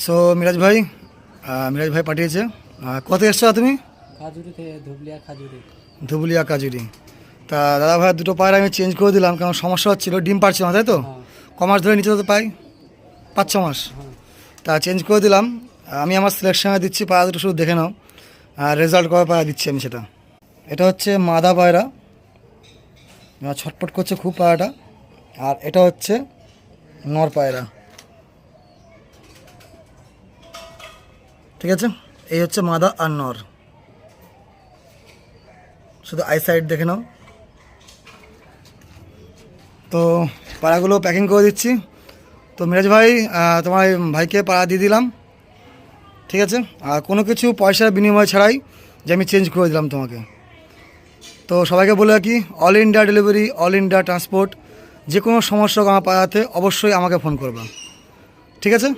So Miraj ভাই পাঠিয়েছে। কত এসছো তুমি? খাজুরি থেকে ধুবলিয়া খাজুরি। ধুবুলিয়া কাজুরি। তা দাদা ভাই দুটো পায়রা আমি চেঞ্জ করে দিলাম, কারণ সমস্যা হচ্ছিলো, ডিম পারছিল না, তাই তো? হ্যাঁ। কমাস ধরে নিচে তো পাই 5-6 মাস। হ্যাঁ। তা চেঞ্জ করে দিলাম। আমি আমার সিলেকশনে দিচ্ছি, পায়রা দুটো শুধু দেখে নাও, আর রেজাল্ট কবে পায়রা দিচ্ছি আমি সেটা। এটা হচ্ছে মাদা পায়রা, ছটপট করছে খুব পায়রাটা। আর এটা হচ্ছে নর পায়রা, ঠিক আছে? এই হচ্ছে মাদা আর নর, শুধু আই সাইড দেখে নাও। তো পাড়াগুলো প্যাকিং করে দিচ্ছি। তো মিরাজ ভাই, তোমার এই ভাইকে পাড়া দিয়ে দিলাম, ঠিক আছে? আর কোনো কিছু পয়সার বিনিময় ছাড়াই যে আমি চেঞ্জ করে দিলাম তোমাকে। তো সবাইকে বলে রাখি, all India delivery, all India transport, যে কোনো সমস্যা আমার পাড়াতে অবশ্যই আমাকে ফোন করবা, ঠিক আছে?